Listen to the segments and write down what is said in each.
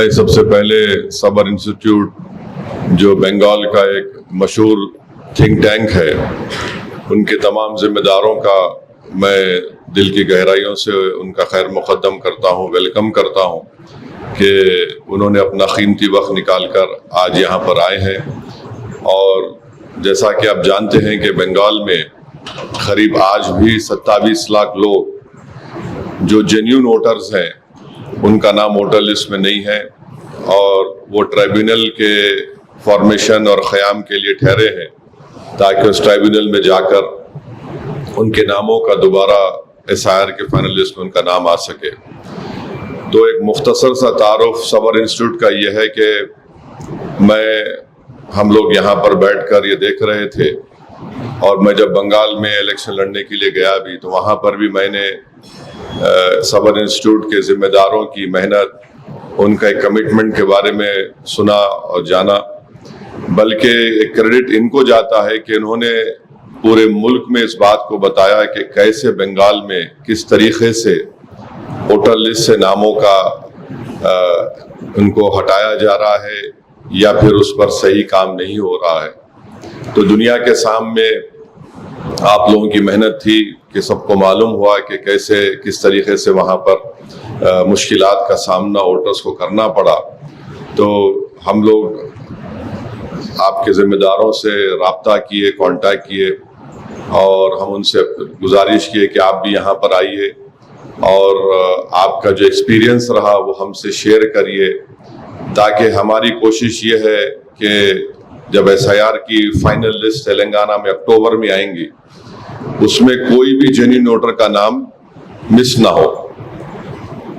मैं सबसे पहले सबर इंस्टीट्यूट, जो बंगाल का एक मशहूर थिंक टैंक है, उनके तमाम जिम्मेदारों का मैं दिल की गहराइयों से उनका खैर मुक़द्दम करता हूँ, वेलकम करता हूँ कि उन्होंने अपना कीमती वक्त निकाल कर आज यहाँ पर आए हैं। और जैसा कि आप जानते हैं कि बंगाल में करीब आज भी 27 लाख लोग जो जेन्युइन वोटर्स हैं, उनका नाम वोटर लिस्ट में नहीं है और वो ट्राइब्यूनल के फॉर्मेशन और क़याम के लिए ठहरे हैं ताकि उस ट्राइब्यूनल में जाकर उनके नामों का दोबारा SIR के फाइनल लिस्ट में उनका नाम आ सके। तो एक मुख्तसर सा तारुफ सबर इंस्टीट्यूट का ये है कि हम लोग यहाँ पर बैठकर ये देख रहे थे, और मैं जब बंगाल में इलेक्शन लड़ने के लिए गया भी तो वहाँ पर भी मैंने सबर इंस्टीट्यूट के जिम्मेदारों की मेहनत, उनका एक कमिटमेंट के बारे में सुना और जाना। बल्कि एक क्रेडिट इनको जाता है कि इन्होंने पूरे मुल्क में इस बात को बताया कि कैसे बंगाल में किस तरीके से वोटर लिस्ट से नामों का उनको हटाया जा रहा है या फिर उस पर सही काम नहीं हो रहा है। तो दुनिया के सामने आप लोगों की मेहनत थी कि सबको मालूम हुआ कि कैसे किस तरीके से वहाँ पर मुश्किलात का सामना वोटर्स को करना पड़ा। तो हम लोग आपके ज़िम्मेदारों से रब्ता किए, कांटेक्ट किए और हम उनसे गुजारिश किए कि आप भी यहाँ पर आइए और आपका जो एक्सपीरियंस रहा वो हमसे शेयर करिए, ताकि हमारी कोशिश ये है कि जब SIR की फाइनल लिस्ट तेलंगाना में अक्टूबर में आएंगी, उसमें कोई भी जेन्युइन वोटर का नाम मिस ना हो।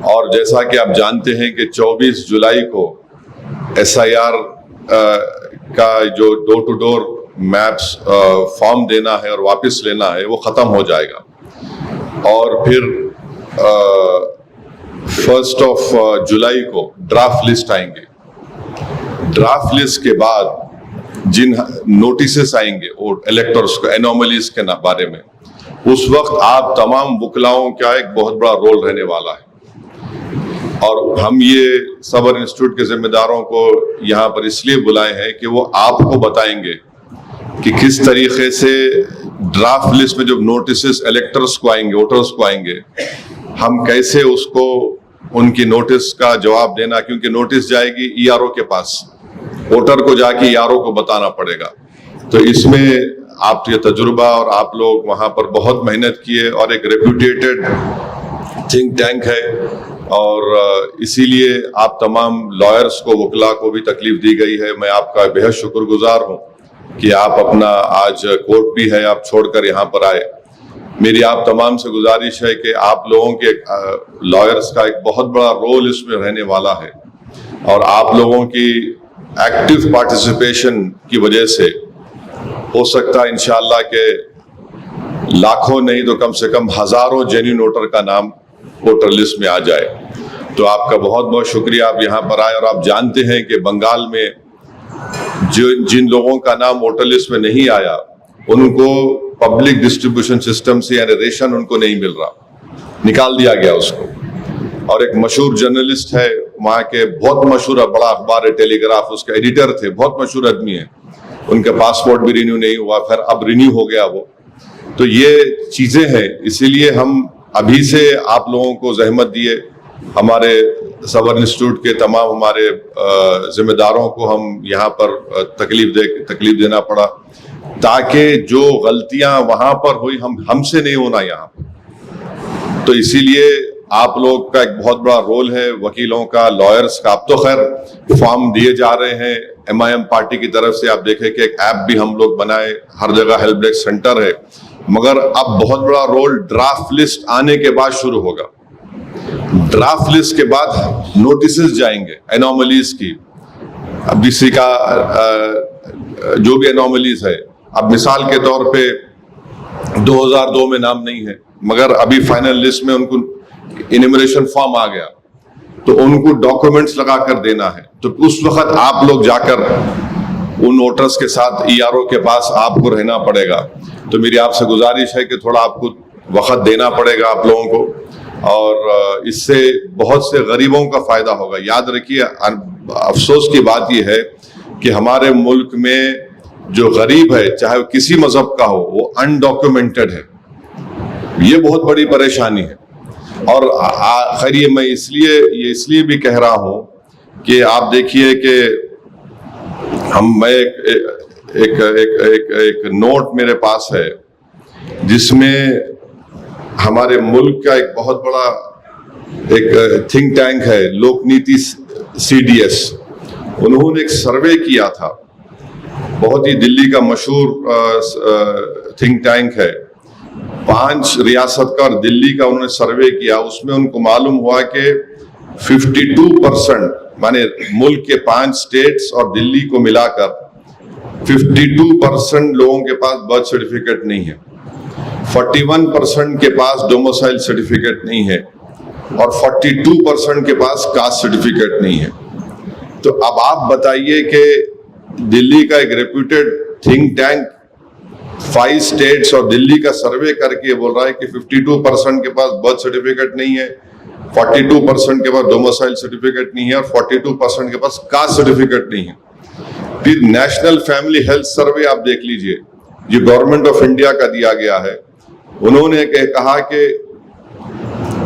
और जैसा कि आप जानते हैं कि 24 जुलाई को SIR का जो door to door maps form देना है और वापस लेना है वो ख़त्म हो जाएगा, और फिर 1 जुलाई को ड्राफ्ट लिस्ट आएंगे। ड्राफ्ट लिस्ट के बाद जिन नोटिसेस आएंगे और इलेक्टर्स को एनोमलीज के बारे में, उस वक्त आप तमाम वकलाओं का एक बहुत बड़ा रोल रहने वाला है। और हम ये सबर इंस्टीट्यूट के जिम्मेदारों को यहाँ पर इसलिए बुलाए हैं कि वो आपको बताएंगे कि किस तरीके से ड्राफ्ट लिस्ट में जब नोटिसेस इलेक्टर्स को आएंगे, वोटर्स को आएंगे, हम कैसे उसको उनकी नोटिस का जवाब देना, क्योंकि नोटिस जाएगी ERO के पास, वोटर को जाके ERO को बताना पड़ेगा। तो इसमें आप ये तजुर्बा और आप लोग वहाँ पर बहुत मेहनत किए और एक रेप्यूटेटेड थिंक टैंक है, और इसीलिए आप तमाम लॉयर्स को, वकला को भी तकलीफ दी गई है। मैं आपका बेहद शुक्रगुजार हूँ कि आप अपना आज कोर्ट भी है आप छोड़कर यहाँ पर आए। मेरी आप तमाम से गुजारिश है कि आप लोगों के लॉयर्स का एक बहुत बड़ा रोल इसमें रहने वाला है, और आप लोगों की एक्टिव पार्टिसिपेशन की वजह से हो सकता है इंशाअल्लाह के लाखों नहीं तो कम से कम हजारों जेन्युइन वोटर का नाम वोटर लिस्ट में आ जाए। तो आपका बहुत बहुत शुक्रिया, आप यहाँ पर आए। और आप जानते हैं कि बंगाल में जिन लोगों का नाम वोटर लिस्ट में नहीं आया, उनको पब्लिक डिस्ट्रीब्यूशन सिस्टम से यानी रेशन उनको नहीं मिल रहा, निकाल दिया गया उसको। और एक मशहूर जर्नलिस्ट है वहाँ के, बहुत मशहूर बड़ा अखबार है टेलीग्राफ, उसके एडिटर थे, बहुत मशहूर आदमी है, उनके पासपोर्ट भी रिन्यू नहीं हुआ, फिर अब रिन्यू हो गया वो। तो ये चीजें हैं, इसीलिए हम अभी से आप लोगों को जहमत दिए, हमारे सबर इंस्टीट्यूट के तमाम हमारे जिम्मेदारों को हम यहाँ पर तकलीफ देना पड़ा, ताकि जो गलतियां वहां पर हुई हमसे नहीं होना यहाँ पर। तो इसीलिए आप लोग का एक बहुत बड़ा रोल है, वकीलों का, लॉयर्स का। अब तो खैर फॉर्म दिए जा रहे हैं MIM पार्टी की तरफ से। आप देखें कि एक ऐप भी हम लोग बनाए, हर जगह हेल्प डेस्क सेंटर है, मगर अब बहुत बड़ा रोल ड्राफ्ट लिस्ट आने के बाद शुरू होगा। ड्राफ्ट लिस्ट के बाद नोटिसेस जाएंगे एनोमलीज की, अब किसी का जो भी एनोमलीज है। अब मिसाल के तौर पे 2002 में नाम नहीं है, मगर अभी फाइनल लिस्ट में उनको इन्यूमरेशन फॉर्म आ गया, तो उनको डॉक्यूमेंट्स लगा कर देना है। तो उस वक्त आप लोग जाकर उन वोटर्स के साथ ERO के पास आपको रहना पड़ेगा। तो मेरी आपसे गुजारिश है कि थोड़ा आपको वक्त देना पड़ेगा आप लोगों को, और इससे बहुत से गरीबों का फायदा होगा। याद रखिए, अफसोस की बात यह है कि हमारे मुल्क में जो गरीब है, चाहे वो किसी मजहब का हो, वो अनडॉक्यूमेंटेड है। ये बहुत बड़ी परेशानी है। और खैर ये मैं इसलिए भी कह रहा हूं कि आप देखिए कि मैं एक नोट मेरे पास है जिसमें हमारे मुल्क का एक बहुत बड़ा एक थिंक टैंक है, लोकनीति CDS। उन्होंने एक सर्वे किया था, बहुत ही दिल्ली का मशहूर थिंक टैंक है। 5 रियासत का और दिल्ली का उन्होंने सर्वे किया। उसमें उनको मालूम हुआ कि 52%, माने मुल्क के 5 स्टेट्स और दिल्ली को मिलाकर 52% लोगों के पास बर्थ सर्टिफिकेट नहीं है, 41% के पास डोमिसाइल सर्टिफिकेट नहीं है और 42% के पास कास्ट सर्टिफिकेट नहीं है। तो अब आप बताइए कि दिल्ली का एक रेप्यूटेड थिंक टैंक 5 स्टेट्स और दिल्ली का सर्वे करके बोल रहा है कि 52% के पास बर्थ सर्टिफिकेट नहीं है, 42% के पास डोमिसाइल सर्टिफिकेट नहीं है और 42% के पास कास्ट सर्टिफिकेट नहीं है। फिर नेशनल फैमिली हेल्थ सर्वे आप देख लीजिए, ये गवर्नमेंट ऑफ इंडिया का दिया गया है। उन्होंने कहा कि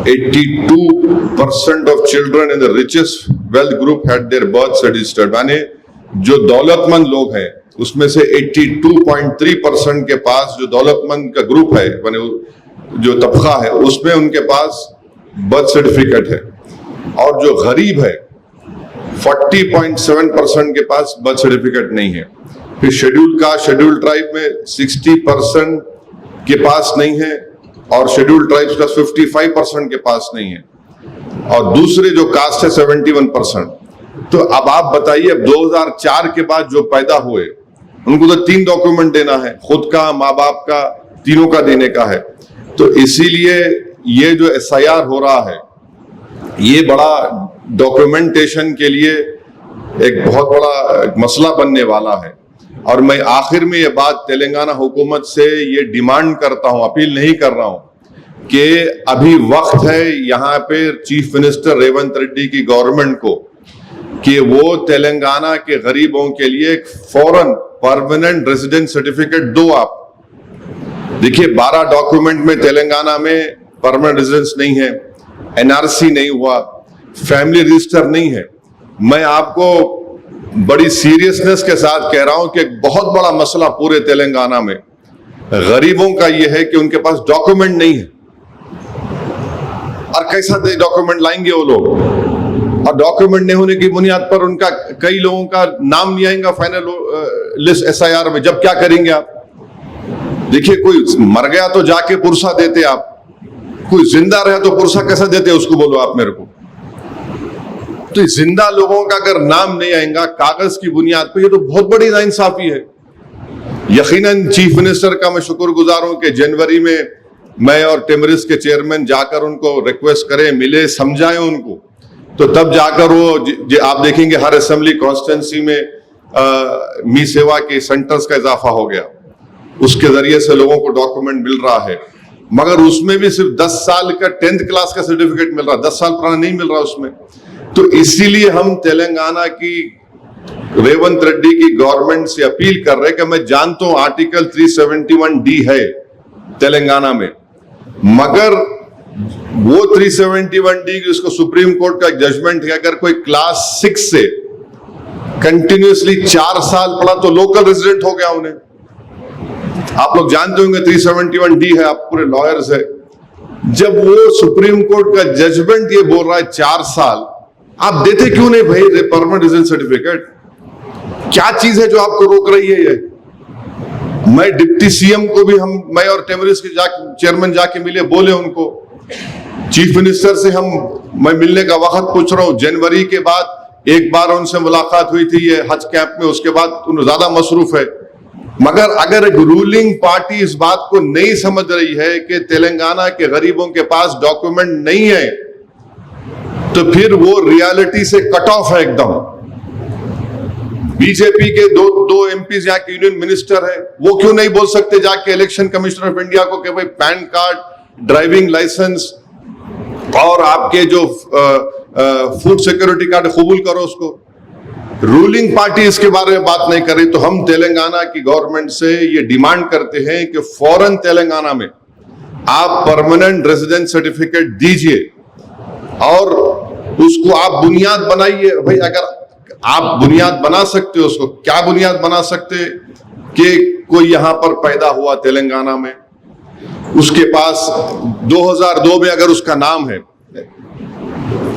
82% of children in the richest wealth group had there birth registered, माने जो दौलतमंद लोग हैं उसमें से 82.3% के पास, जो दौलतमंद का ग्रुप है, माने जो तबका है, उसमें उनके पास बर्थ सर्टिफिकेट है। और जो गरीब है 40.7% के पास बर्थ सर्टिफिकेट नहीं है। फिर शेड्यूल ट्राइब में 60% के पास नहीं है और शेड्यूल ट्राइब्स का 55% के पास नहीं है और दूसरे जो कास्ट है 71%। तो अब आप बताइए, अब 2004 के बाद जो पैदा हुए उनको तो 3 डॉक्यूमेंट देना है, खुद का, माँ बाप का, तीनों का देने का है। तो इसीलिए ये जो SIR हो रहा है, ये बड़ा डॉक्यूमेंटेशन के लिए एक बहुत बड़ा मसला बनने वाला है। और मैं आखिर में ये बात तेलंगाना हुकूमत से ये डिमांड करता हूं, अपील नहीं कर रहा हूं कि अभी वक्त है यहाँ पे चीफ मिनिस्टर रेवंत रेड्डी की गवर्नमेंट को कि वो तेलंगाना के गरीबों के लिए एक फौरन परमानेंट रेजिडेंट सर्टिफिकेट दो। आप देखिए 12 डॉक्यूमेंट में तेलंगाना में परमानेंट रेजिडेंस नहीं है, NRC नहीं हुआ, फैमिली रजिस्टर नहीं है। मैं आपको बड़ी सीरियसनेस के साथ कह रहा हूं कि एक बहुत बड़ा मसला पूरे तेलंगाना में गरीबों का यह है कि उनके पास डॉक्यूमेंट नहीं है। और कैसा डॉक्यूमेंट लाएंगे वो लोग? और डॉक्यूमेंट नहीं होने की बुनियाद पर उनका, कई लोगों का नाम नहीं आएगा फाइनल लिस्ट SIR में। जब क्या करेंगे आप? देखिए, कोई मर गया तो जाके पुरसा देते आप, कोई जिंदा रहा तो पुरसा कैसा देते उसको बोलो आप मेरे को। तो जिंदा लोगों का अगर नाम नहीं आएगा कागज की बुनियाद पर, ये तो बहुत बड़ी नाइंसाफी है। यकीनन चीफ मिनिस्टर का मैं शुक्रगुजार हूं कि जनवरी में मैं और टेमरिस के चेयरमैन जाकर उनको रिक्वेस्ट करें, मिले, समझाएं उनको, तो तब जाकर वो आप देखेंगे हर असेंबली कॉन्स्टिट्यूंसी में मी सेवा के सेंटर्स का इजाफा हो गया। उसके जरिए से लोगों को डॉक्यूमेंट मिल रहा है, मगर उसमें भी सिर्फ 10 साल का 10th क्लास का सर्टिफिकेट मिल रहा, 10 साल पुराना नहीं मिल रहा उसमें। तो इसीलिए हम तेलंगाना की रेवंत रेड्डी की गवर्नमेंट से अपील कर रहे हैं कि मैं जानता हूं आर्टिकल 371D है तेलंगाना में, मगर वो 371D की उसको सुप्रीम कोर्ट का एक जजमेंट है, अगर कोई क्लास 6 से कंटिन्यूअसली 4 साल पढ़ा तो लोकल रेजिडेंट हो गया उन्हें। आप लोग जानते होंगे 371D है, आप पूरे लॉयर्स है। जब वो सुप्रीम कोर्ट का जजमेंट ये बोल रहा है 4 साल, आप देते क्यों नहीं भाई परमानेंट रेजिडेंट सर्टिफिकेट? क्या चीज है जो आपको रोक रही है? ये मैं डिप्टी CM को भी मैं और टेमरिस के चेयरमैन जाके मिले, बोले उनको, चीफ मिनिस्टर से मैं मिलने का वक्त पूछ रहा हूं। जनवरी के बाद एक बार उनसे मुलाकात हुई थी ये हज कैंप में, उसके बाद उन्हें ज्यादा मसरूफ है। मगर अगर एक रूलिंग पार्टी इस बात को नहीं समझ रही है कि तेलंगाना के गरीबों के पास डॉक्यूमेंट नहीं है, तो फिर वो रियलिटी से कट ऑफ है एकदम। बीजेपी के दो MPs यहाँ के यूनियन मिनिस्टर है, वो क्यों नहीं बोल सकते जाके इलेक्शन कमिश्नर ऑफ इंडिया को कि भाई पैन कार्ड, ड्राइविंग लाइसेंस और आपके जो फूड सिक्योरिटी कार्ड कबूल करो उसको। रूलिंग पार्टी इसके बारे में बात नहीं करे। तो हम तेलंगाना की गवर्नमेंट से ये डिमांड करते हैं कि फौरन तेलंगाना में आप परमानेंट रेजिडेंट सर्टिफिकेट दीजिए और उसको आप बुनियाद बनाइए। भाई अगर आप बुनियाद बना सकते हो, उसको क्या बुनियाद बना सकते कि कोई यहां पर पैदा हुआ तेलंगाना में, उसके पास 2002 में अगर उसका नाम है,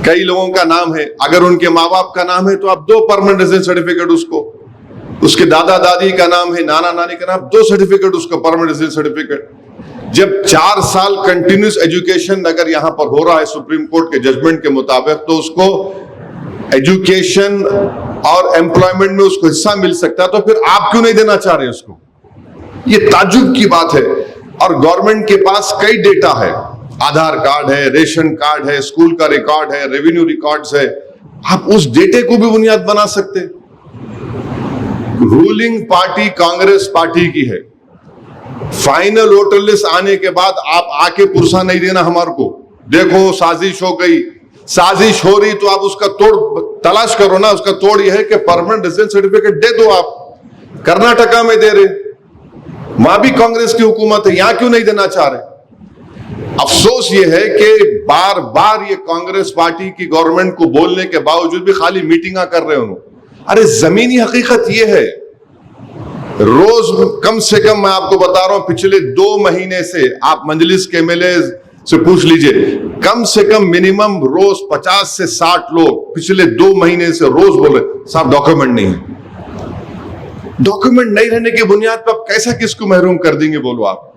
कई लोगों का नाम है, अगर उनके माँ बाप का नाम है तो आप 2 परमानेंट रेजिडेंट सर्टिफिकेट उसको, उसके दादा दादी का नाम है, नाना नानी का नाम, 2 सर्टिफिकेट उसको, परमानेंट रेजिडेंट सर्टिफिकेट। जब 4 साल कंटिन्यूस एजुकेशन अगर यहां पर हो रहा है सुप्रीम कोर्ट के जजमेंट के मुताबिक, तो उसको एजुकेशन और एम्प्लॉयमेंट में उसको हिस्सा मिल सकता है। तो फिर आप क्यों नहीं देना चाह रहे उसको? ये ताज्जुब की बात है। और गवर्नमेंट के पास कई डेटा है, आधार कार्ड है, रेशन कार्ड है, स्कूल का रिकॉर्ड है, रेवेन्यू रिकॉर्ड्स है, आप उस डेटे को भी बुनियाद बना सकते। रूलिंग पार्टी कांग्रेस पार्टी की है। फाइनल वोटर लिस्ट आने के बाद आप आके पुरसा नहीं देना हमारे को, देखो साजिश हो गई। साजिश हो रही तो आप उसका तोड़ तलाश करो ना। उसका तोड़ यह है कि परमानेंट रेजिडेंट सर्टिफिकेट दे दो। आप कर्नाटका में दे रहे, वहां भी कांग्रेस की हुकूमत है, यहां क्यों नहीं देना चाह रहे? अफसोस ये है कि बार बार ये कांग्रेस पार्टी की गवर्नमेंट को बोलने के बावजूद भी खाली मीटिंगा कर रहे हो। अरे जमीनी हकीकत ये है, रोज कम से कम मैं आपको बता रहा हूं, पिछले 2 महीने से आप मजलिस के एमएलए से पूछ लीजिए, कम से कम मिनिमम रोज 50 से 60 लोग पिछले 2 महीने से रोज बोल रहे साहब डॉक्यूमेंट नहीं है। डॉक्यूमेंट नहीं रहने की बुनियाद पर आप कैसा किसको महरूम कर देंगे? बोलो आप।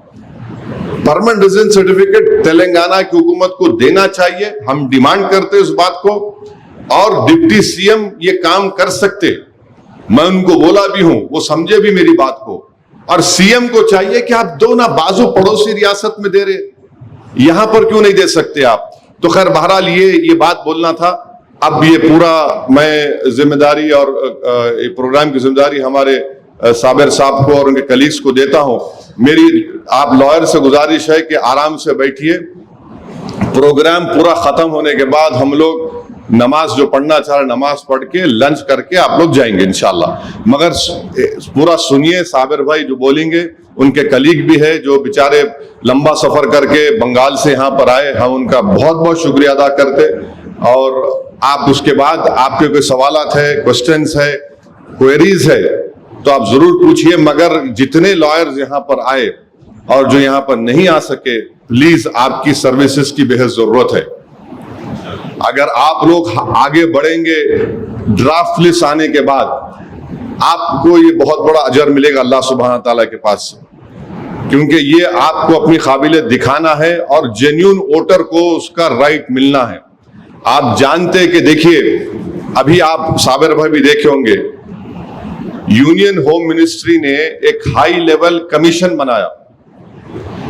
परमानेंट रेजिडेंट सर्टिफिकेट तेलंगाना की हुकूमत को देना चाहिए, हम डिमांड करते हैं उस बात को। और डिप्टी सीएम ये काम कर सकते, मैं उनको बोला भी हूं, वो समझे भी मेरी बात को। और सीएम को चाहिए कि आप दो ना, बाजू पड़ोसी रियासत में दे रहे, यहां पर क्यों नहीं दे सकते आप? तो खैर बहरहाल ये बात बोलना था। अब ये पूरा मैं जिम्मेदारी और प्रोग्राम की जिम्मेदारी हमारे साबिर साहब को और उनके कलीग्स को देता हूं। मेरी आप लॉयर से गुजारिश है कि आराम से बैठिए। प्रोग्राम पूरा खत्म होने के बाद हम लोग नमाज जो पढ़ना चाह रहे नमाज पढ़ के लंच करके आप लोग जाएंगे इंशाल्लाह। मगर पूरा सुनिए, साबिर भाई जो बोलेंगे, उनके कलीग भी है जो बेचारे लंबा सफर करके बंगाल से यहाँ पर आए, हम उनका बहुत बहुत शुक्रिया अदा करते। और आप उसके बाद आपके कोई सवालात है, क्वेश्चंस है, क्वेरीज है तो आप जरूर पूछिए। मगर जितने लॉयर्स यहाँ पर आए और जो यहाँ पर नहीं आ सके, प्लीज आपकी सर्विसेज की बेहद जरूरत है। अगर आप लोग आगे बढ़ेंगे, ड्राफ्ट लिस्ट आने के बाद आपको ये बहुत बड़ा अजर मिलेगा अल्लाह सुब्हान ताला के पास से, क्योंकि ये आपको अपनी काबिलियत दिखाना है और जेन्युइन वोटर को उसका राइट मिलना है। आप जानते कि देखिए, अभी आप साबिर भाई भी देखे होंगे, यूनियन होम मिनिस्ट्री ने एक हाई लेवल कमीशन बनाया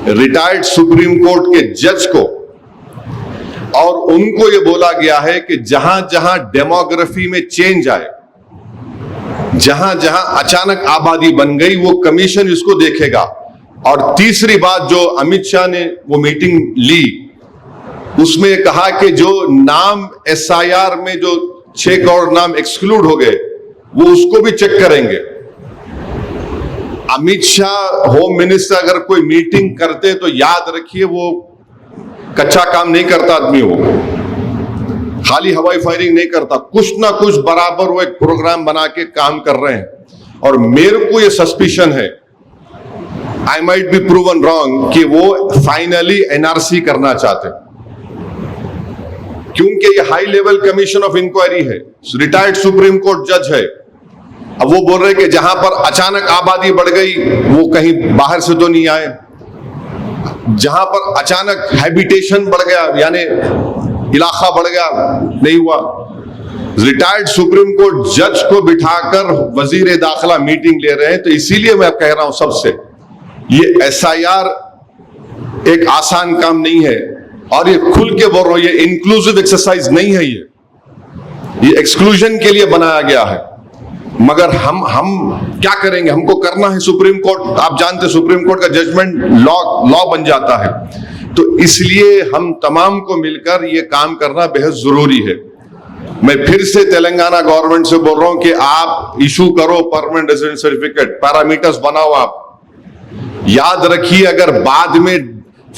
रिटायर्ड सुप्रीम कोर्ट के जज को, और उनको ये बोला गया है कि जहां जहां डेमोग्राफी में चेंज आए, जहां जहां अचानक आबादी बन गई, वो कमीशन इसको देखेगा। और तीसरी बात जो अमित शाह ने वो मीटिंग ली, उसमें कहा कि जो नाम एसआईआर में जो 6 करोड़ नाम एक्सक्लूड हो गए, वो उसको भी चेक करेंगे। अमित शाह होम मिनिस्टर अगर कोई मीटिंग करते तो याद रखिए वो कच्चा काम नहीं करता आदमी, वो खाली हवाई फायरिंग नहीं करता, कुछ ना कुछ बराबर वो एक प्रोग्राम बना के काम कर रहे हैं। और मेरे को ये सस्पिशन है, I might be proven wrong, कि वो फाइनली एनआरसी करना चाहते, क्योंकि ये high level commission of inquiry है, रिटायर्ड सुप्रीम कोर्ट जज है। अब वो बोल रहे कि जहां पर अचानक आबादी बढ़ गई, वो कहीं बाहर से तो नहीं आए, जहां पर अचानक हैबिटेशन बढ़ गया यानी इलाका बढ़ गया, नहीं हुआ। रिटायर्ड सुप्रीम कोर्ट जज को बिठाकर वजीर दाखिला मीटिंग ले रहे हैं। तो इसीलिए मैं कह रहा हूं सबसे, ये एसआईआर एक आसान काम नहीं है, और ये खुल के बोल रहा हूं, ये इंक्लूसिव एक्सरसाइज नहीं है, ये एक्सक्लूजन के लिए बनाया गया है। मगर हम क्या करेंगे? हमको करना है। सुप्रीम कोर्ट, आप जानते हैं सुप्रीम कोर्ट का जजमेंट लॉ बन जाता है। तो इसलिए हम तमाम को मिलकर ये काम करना बेहद जरूरी है। मैं फिर से तेलंगाना गवर्नमेंट से बोल रहा हूं कि आप इशू करो परमानेंट रेजिडेंट सर्टिफिकेट, पैरामीटर्स बनाओ। आप याद रखिए, अगर बाद में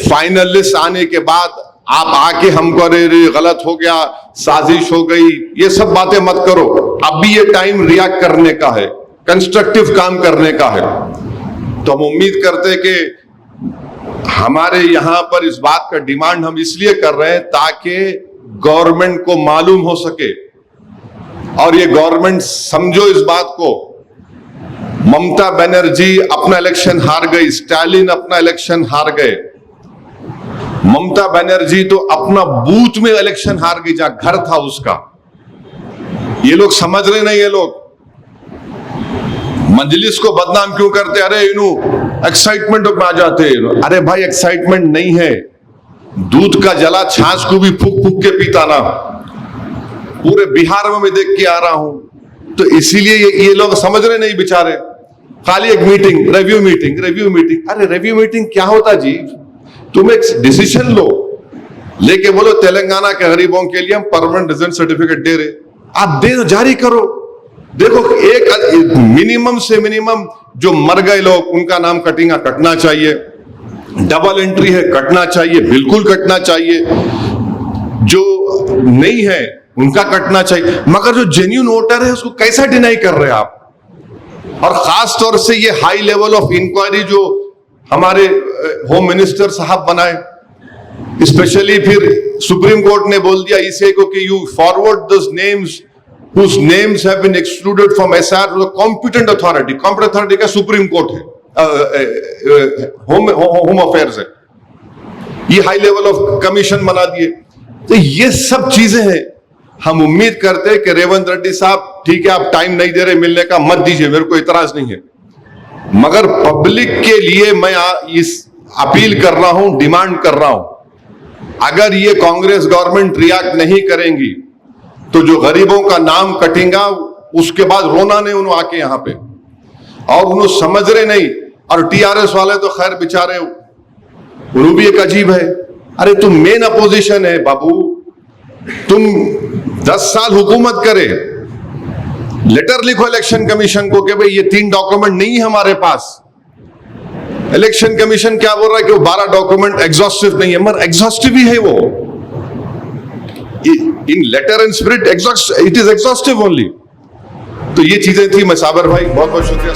फाइनल लिस्ट आने के बाद आप आके हमको अरे गलत हो गया, साजिश हो गई, ये सब बातें मत करो। अब भी ये टाइम रिएक्ट करने का है, कंस्ट्रक्टिव काम करने का है। तो हम उम्मीद करते हैं कि हमारे यहां पर इस बात का डिमांड हम इसलिए कर रहे हैं ताकि गवर्नमेंट को मालूम हो सके और ये गवर्नमेंट समझो इस बात को। ममता बनर्जी अपना इलेक्शन हार गई, स्टालिन अपना इलेक्शन हार गए, ममता बनर्जी तो अपना बूथ में इलेक्शन हार गई जहां घर था उसका। ये लोग समझ रहे नहीं, ये लोग मजलिस को बदनाम क्यों करते? अरे एक्साइटमेंट में आ जाते। अरे भाई एक्साइटमेंट नहीं है, दूध का जला छाछ को भी फूक फूक के पीता ना। पूरे बिहार में मैं देख के आ रहा हूं, तो इसीलिए ये लोग समझ रहे नहीं बेचारे। खाली एक meeting, review meeting, review meeting. अरे रिव्यू मीटिंग क्या होता जी? तुम एक डिसीजन लो, लेके बोलो तेलंगाना के गरीबों के लिए हम परमानेंट रेजिडेंट सर्टिफिकेट दे रहे, आप दे जारी करो। देखो एक मिनिमम से मिनिमम जो मर गए लोग उनका नाम कटना चाहिए, डबल एंट्री है कटना चाहिए, बिल्कुल कटना चाहिए, जो नहीं है उनका कटना चाहिए। मगर जो जेन्युइन वोटर है उसको कैसा डिनाई कर रहे हैं आप? और खास तौर से ये हाई लेवल ऑफ इंक्वायरी जो हमारे होम मिनिस्टर साहब बनाए, स्पेशली फिर सुप्रीम कोर्ट ने बोल दिया इसे को कि you forward those names whose names have been excluded from SR to the competent authority। competent authority का सुप्रीम कोर्ट है, होम अफेयर्स है। ये हाई लेवल ऑफ कमीशन बना दिए। तो ये सब चीजें हैं। हम उम्मीद करते हैं कि रेवंत रेड्डी साहब ठीक है, आप टाइम नहीं दे रहे मिलने का, मत दीजिए, मेरे को इतराज नहीं है। मगर पब्लिक के लिए मैं इस अपील कर रहा हूं, डिमांड कर रहा हूं, अगर ये कांग्रेस गवर्नमेंट रिएक्ट नहीं करेंगी तो जो गरीबों का नाम कटेगा उसके बाद रोना नहीं उन्होंने आके यहां पे, और उन्होंने समझ रहे नहीं। और टीआरएस वाले तो खैर बेचारे, उन्होंने भी एक अजीब है। अरे तुम मेन अपोजिशन है बाबू, तुम 10 साल हुकूमत करे, लेटर लिखो इलेक्शन कमीशन को कि भाई ये 3 डॉक्यूमेंट नहीं है हमारे पास। इलेक्शन कमीशन क्या बोल रहा है कि वो 12 डॉक्यूमेंट एग्जॉस्टिव नहीं है, मगर एग्जॉस्टिव ही है वो। In letter and spirit it is exhaustive only. तो ये चीजें थी। मैं साबर भाई बहुत बहुत शुक्रिया।